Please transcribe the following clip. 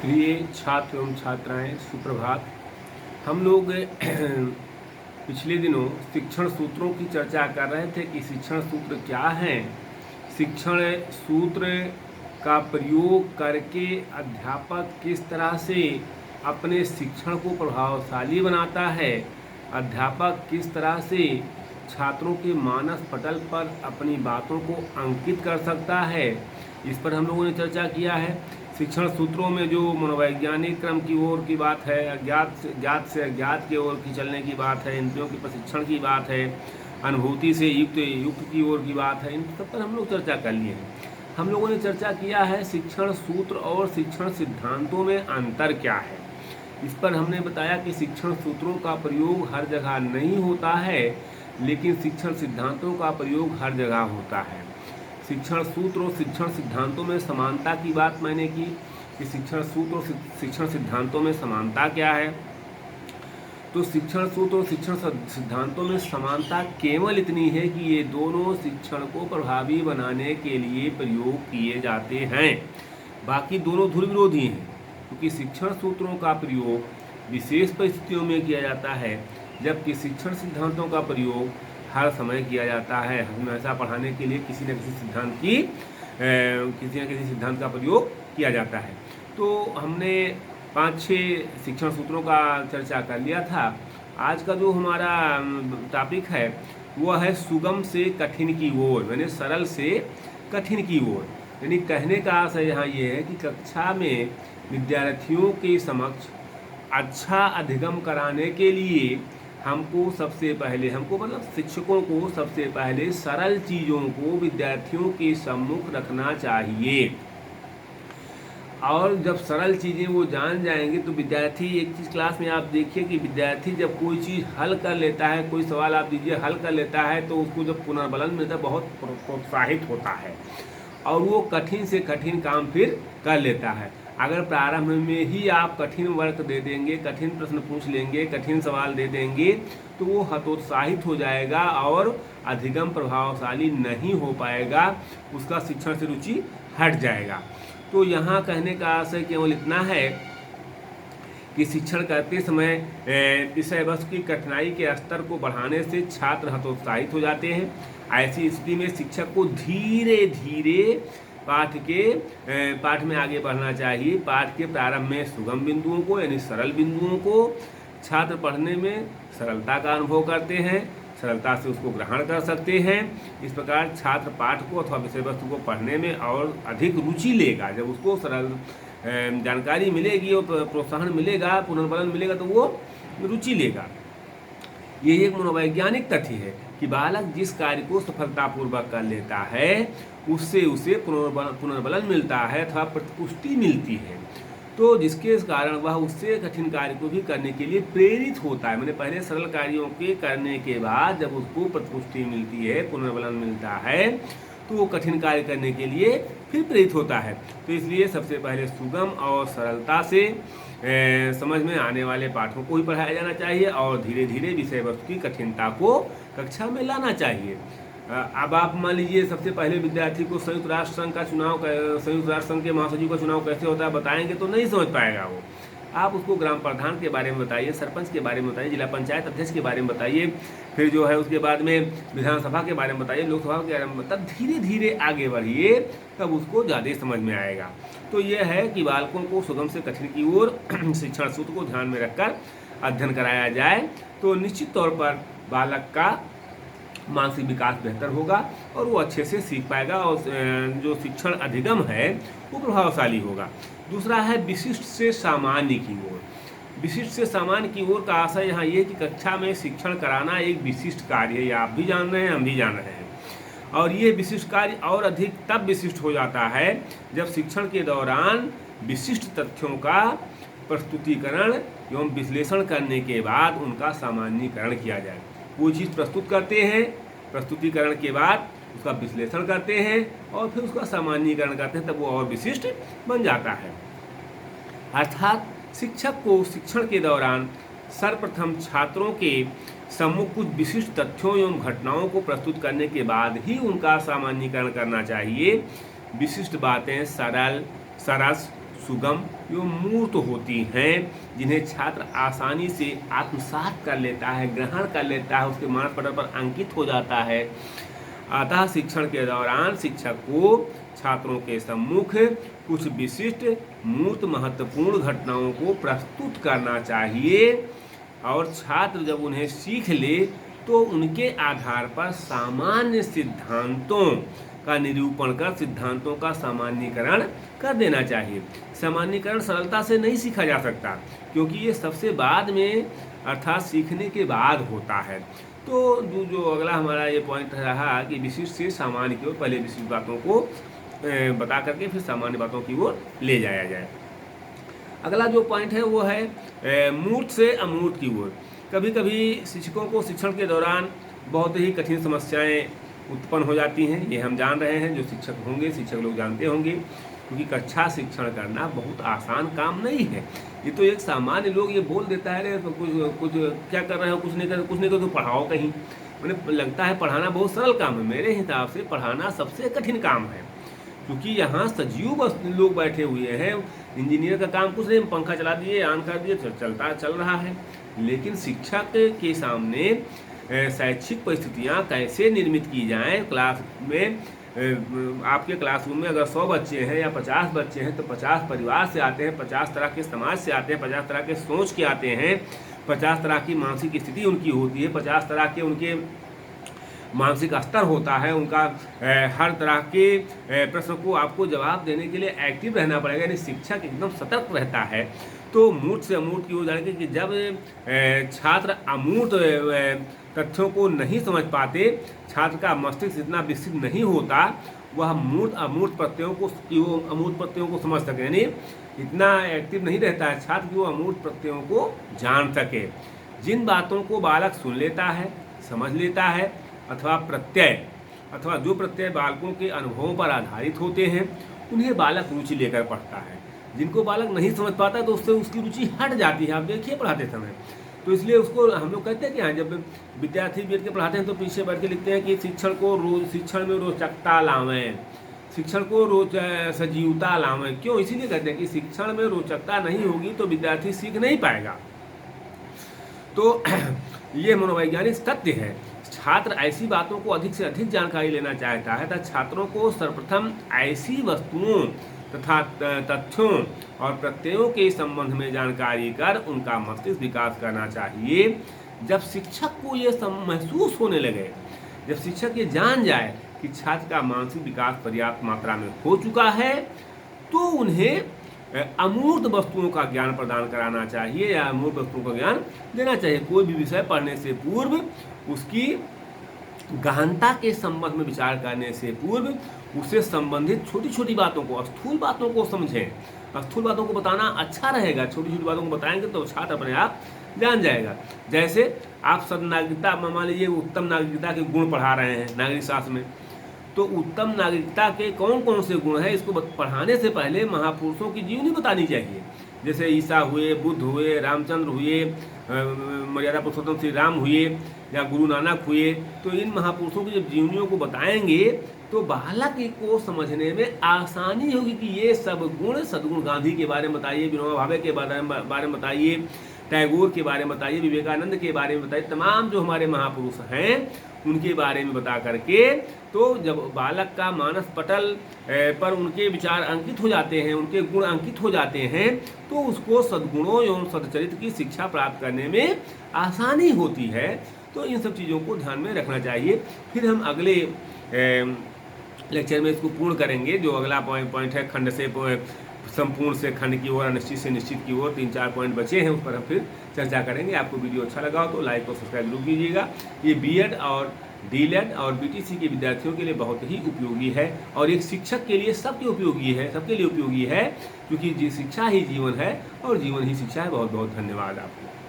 प्रिय छात्र एवं छात्राएं, सुप्रभात। हम लोग पिछले दिनों शिक्षण सूत्रों की चर्चा कर रहे थे कि शिक्षण सूत्र क्या हैं। शिक्षण सूत्र का प्रयोग करके अध्यापक किस तरह से अपने शिक्षण को प्रभावशाली बनाता है, अध्यापक किस तरह से छात्रों के मानस पटल पर अपनी बातों को अंकित कर सकता है, इस पर हम लोगों ने चर्चा किया है। शिक्षण सूत्रों में जो मनोवैज्ञानिक क्रम की ओर की बात है, ज्ञात से अज्ञात की ओर की चलने की बात है, इंद्रियों के प्रशिक्षण की बात है, अनुभूति से युक्त की ओर की बात है, इन सब पर हम लोग चर्चा कर लिए हैं। हम लोगों ने चर्चा किया है शिक्षण सूत्र और शिक्षण सिद्धांतों में अंतर क्या है। इस पर हमने बताया कि शिक्षण सूत्रों का प्रयोग हर जगह नहीं होता है, लेकिन शिक्षण सिद्धांतों का प्रयोग हर जगह होता है। शिक्षण सूत्र और शिक्षण सिद्धांतों में समानता की बात मैंने की कि शिक्षण सूत्र और शिक्षण सिद्धांतों में समानता क्या है। तो शिक्षण सूत्र और शिक्षण सिद्धांतों में समानता केवल इतनी है कि ये दोनों शिक्षण को प्रभावी बनाने के लिए प्रयोग किए जाते हैं। बाकी दोनों ध्रुव विरोधी हैं, क्योंकि शिक्षण सूत्रों का प्रयोग विशेष परिस्थितियों में किया जाता है, जबकि शिक्षण सिद्धांतों का प्रयोग हर समय किया जाता है। हमेशा पढ़ाने के लिए किसी न किसी सिद्धांत का प्रयोग किया जाता है। तो हमने 5-6 शिक्षण सूत्रों का चर्चा कर लिया था। आज का जो हमारा टॉपिक है वो है सुगम से कठिन की ओर, यानी सरल से कठिन की ओर। यानी कहने का आशय यहाँ ये है कि कक्षा में विद्यार्थियों के समक्ष अच्छा अधिगम कराने के लिए हमको मतलब शिक्षकों को सबसे पहले सरल चीज़ों को विद्यार्थियों के सम्मुख रखना चाहिए। और जब सरल चीज़ें वो जान जाएंगे तो विद्यार्थी, एक चीज़ क्लास में आप देखिए कि विद्यार्थी जब कोई चीज़ हल कर लेता है, कोई सवाल आप दीजिए हल कर लेता है, तो उसको जब पुनर्बलन मिलता है बहुत प्रोत्साहित होता है और वो कठिन से कठिन काम फिर कर लेता है। अगर प्रारंभ में ही आप कठिन वर्क दे देंगे, कठिन प्रश्न पूछ लेंगे, कठिन सवाल दे देंगे, तो वो हतोत्साहित हो जाएगा और अधिगम प्रभावशाली नहीं हो पाएगा, उसका शिक्षण से रुचि हट जाएगा। तो यहाँ कहने का आशय केवल इतना है कि शिक्षण करते समय विषय वस्तु की कठिनाई के स्तर को बढ़ाने से छात्र हतोत्साहित हो जाते हैं। ऐसी स्थिति में शिक्षक को धीरे धीरे पाठ में आगे बढ़ना चाहिए। पाठ के प्रारंभ में सुगम बिंदुओं को, यानी सरल बिंदुओं को छात्र पढ़ने में सरलता का अनुभव करते हैं, सरलता से उसको ग्रहण कर सकते हैं। इस प्रकार छात्र पाठ को अथवा विषय वस्तु को पढ़ने में और अधिक रुचि लेगा। जब उसको सरल जानकारी मिलेगी और प्रोत्साहन मिलेगा, पुनर्बलन मिलेगा, तो वो रुचि लेगा। ये एक मनोवैज्ञानिक तथ्य है कि बालक जिस कार्य को सफलतापूर्वक कर लेता है उससे उसे पुनर्बलन मिलता है अथवा प्रतिपुष्टि मिलती है, तो जिसके कारण वह उससे कठिन कार्य को भी करने के लिए प्रेरित होता है। मैंने पहले सरल कार्यों के करने के बाद जब उसको प्रतिपुष्टि मिलती है, पुनर्बलन मिलता है, तो वो कठिन कार्य करने के लिए फिर प्रेरित होता है। तो इसलिए सबसे पहले सुगम और सरलता से समझ में आने वाले पाठों को ही पढ़ाया जाना चाहिए और धीरे धीरे विषय वस्तु की कठिनता को कक्षा में लाना चाहिए। अब आप मान लीजिए सबसे पहले विद्यार्थी को संयुक्त राष्ट्र संघ के महासचिव का चुनाव कैसे होता है बताएंगे तो नहीं समझ पाएगा वो। आप उसको ग्राम प्रधान के बारे में बताइए, सरपंच के बारे में बताइए, जिला पंचायत अध्यक्ष के बारे में बताइए, फिर जो है उसके बाद में विधानसभा के बारे में बताइए, लोकसभा के बारे में बताइए, तब धीरे धीरे आगे बढ़िए, तब उसको ज़्यादा समझ में आएगा। तो यह है कि बालकों को सुगम से कठिन की ओर शिक्षण सूत्र को ध्यान में रखकर अध्ययन कराया जाए तो निश्चित तौर पर बालक का मानसिक विकास बेहतर होगा और वो अच्छे से सीख पाएगा और जो शिक्षण अधिगम है वो प्रभावशाली होगा। दूसरा है विशिष्ट से सामान्य की ओर। विशिष्ट से सामान्य की ओर का आशय यहाँ ये कि कक्षा में शिक्षण कराना एक विशिष्ट कार्य है। ये आप भी जान रहे हैं, हम भी जान रहे हैं। और ये विशिष्ट कार्य और अधिक तब विशिष्ट हो जाता है जब शिक्षण के दौरान विशिष्ट तथ्यों का प्रस्तुतिकरण एवं विश्लेषण करने के बाद उनका सामान्यीकरण किया जाए। कोई चीज़ प्रस्तुत करते हैं, प्रस्तुतिकरण के बाद उसका विश्लेषण करते हैं और फिर उसका सामान्यीकरण करते हैं, तब वो और विशिष्ट बन जाता है। अर्थात शिक्षक को शिक्षण के दौरान सर्वप्रथम छात्रों के सम्मुख कुछ विशिष्ट तथ्यों एवं घटनाओं को प्रस्तुत करने के बाद ही उनका सामान्यीकरण करना चाहिए। विशिष्ट बातें सरल, सरस, सुगम एवं मूर्त होती हैं, जिन्हें छात्र आसानी से आत्मसात कर लेता है, ग्रहण कर लेता है, उसके मानस पटल पर अंकित हो जाता है। अतः शिक्षण के दौरान शिक्षक को छात्रों के सम्मुख कुछ विशिष्ट मूर्त महत्वपूर्ण घटनाओं को प्रस्तुत करना चाहिए और छात्र जब उन्हें सीख ले तो उनके आधार पर सामान्य सिद्धांतों का निरूपण कर सिद्धांतों का सामान्यीकरण कर देना चाहिए। सामान्यीकरण सरलता से नहीं सीखा जा सकता, क्योंकि ये सबसे बाद में अर्थात सीखने के बाद होता है। तो जो अगला हमारा ये पॉइंट रहा कि विशिष्ट से सामान्य की ओर, पहले विशिष्ट बातों को बता करके फिर सामान्य बातों की ओर ले जाया जाए। अगला जो पॉइंट है वो है मूर्त से अमूर्त की ओर। कभी कभी शिक्षकों को शिक्षण के दौरान बहुत ही कठिन समस्याएं उत्पन्न हो जाती हैं, ये हम जान रहे हैं, जो शिक्षक होंगे, शिक्षक लोग जानते होंगे, क्योंकि कक्षा शिक्षण करना बहुत आसान काम नहीं है। ये तो एक सामान्य लोग ये बोल देता है, अरे कुछ क्या कर रहे हो, कुछ नहीं कर तो पढ़ाओ कहीं। मैंने लगता है पढ़ाना बहुत सरल काम है। मेरे हिसाब से पढ़ाना सबसे कठिन काम है, क्योंकि यहाँ सजीव लोग बैठे हुए हैं। इंजीनियर का काम कुछ नहीं, पंखा चला दिए, ऑन कर दिए, चल रहा है। लेकिन शिक्षक के सामने शैक्षिक परिस्थितियाँ कैसे निर्मित की जाएं। क्लास में आपके क्लासरूम में अगर 100 बच्चे हैं या 50 बच्चे हैं तो 50 परिवार से आते हैं, 50 तरह के समाज से आते हैं, 50 तरह के सोच के आते हैं, 50 तरह की मानसिक स्थिति उनकी होती है, 50 तरह के उनके मानसिक स्तर होता है उनका। हर तरह के प्रश्न को आपको जवाब देने के लिए एक्टिव रहना पड़ेगा, यानी शिक्षक एकदम सतर्क रहता है। तो मूर्त से अमूर्त की ओर जाने कि जब छात्र अमूर्त तथ्यों को नहीं समझ पाते, छात्र का मस्तिष्क इतना विकसित नहीं होता, वह अमूर्त प्रत्ययों को समझ सके, यानी इतना एक्टिव नहीं रहता है छात्र कि वो अमूर्त प्रत्ययों को जान सके। जिन बातों को बालक सुन लेता है, समझ लेता है, अथवा जो प्रत्यय बालकों के अनुभवों पर आधारित होते हैं, उन्हें बालक रुचि लेकर पढ़ता है। जिनको बालक नहीं समझ पाता तो उससे उसकी रुचि हट जाती है, आप देखिए पढ़ाते समय। तो इसलिए उसको हम लोग कहते हैं कि हाँ, जब विद्यार्थी बैठ के पढ़ाते हैं तो पीछे बैठ के लिखते हैं कि शिक्षण में रोचकता लावें, शिक्षण को सजीवता लावें। क्यों? इसीलिए कहते हैं कि शिक्षण में रोचकता नहीं होगी तो विद्यार्थी सीख नहीं पाएगा। तो ये मनोवैज्ञानिक सत्य है। छात्र ऐसी बातों को अधिक से अधिक जानकारी लेना चाहता है, तथा छात्रों को सर्वप्रथम ऐसी वस्तुओं तथा तथ्यों और प्रत्ययों के संबंध में जानकारी कर उनका मस्तिष्क विकास करना चाहिए। जब शिक्षक को ये महसूस होने लगे, जब शिक्षक ये जान जाए कि छात्र का मानसिक विकास पर्याप्त मात्रा में हो चुका है, तो उन्हें अमूर्त वस्तुओं का ज्ञान प्रदान कराना चाहिए या अमूर्त वस्तुओं का ज्ञान देना चाहिए। कोई भी विषय पढ़ने से पूर्व उसकी गहनता के संबंध में विचार करने से पूर्व उससे संबंधित छोटी छोटी बातों को, स्थूल बातों को समझें। स्थूल बातों को बताना अच्छा रहेगा, छोटी छोटी बातों को बताएंगे तो छात्र अपने आप जान जाएगा। जैसे आप सदनागरिकता, मान लीजिए उत्तम नागरिकता के गुण पढ़ा रहे हैं नागरिक शास्त्र में, तो उत्तम नागरिकता के कौन कौन से गुण हैं, इसको पढ़ाने से पहले महापुरुषों की जीवनी बतानी चाहिए। जैसे ईसा हुए, बुद्ध हुए, रामचंद्र हुए, मर्यादा पुरुषोत्तम श्री राम हुए या गुरु नानक हुए। तो इन महापुरुषों की जब जीवनियों को बताएंगे तो बालक को समझने में आसानी होगी कि ये सब गुण, सद्गुण गांधी के बारे में बताइए, विनोबा भावे के बारे में बताइए, टैगोर के बारे में बताइए, विवेकानंद के बारे में बताइए, तमाम जो हमारे महापुरुष हैं उनके बारे में बता करके, तो जब बालक का मानस पटल पर उनके विचार अंकित हो जाते हैं, उनके गुण अंकित हो जाते हैं, तो उसको सद्गुणों एवं सदचरित्र की शिक्षा प्राप्त करने में आसानी होती है। तो इन सब चीज़ों को ध्यान में रखना चाहिए। फिर हम अगले लेक्चर में इसको पूर्ण करेंगे। जो अगला पॉइंट है, खंड से संपूर्ण से खंड की ओर, अनिश्चित से निश्चित की ओर 3-4 पॉइंट बचे हैं, उस पर हम फिर चर्चा करेंगे। आपको वीडियो अच्छा लगा हो तो लाइक और सब्सक्राइब जरूर कीजिएगा। ये बीएड और डीएलएड और बीटीसी के विद्यार्थियों के लिए बहुत ही उपयोगी है, और एक शिक्षक के लिए सबके उपयोगी है, सबके लिए उपयोगी है, क्योंकि शिक्षा ही जीवन है और जीवन ही शिक्षा है। बहुत बहुत धन्यवाद आपको।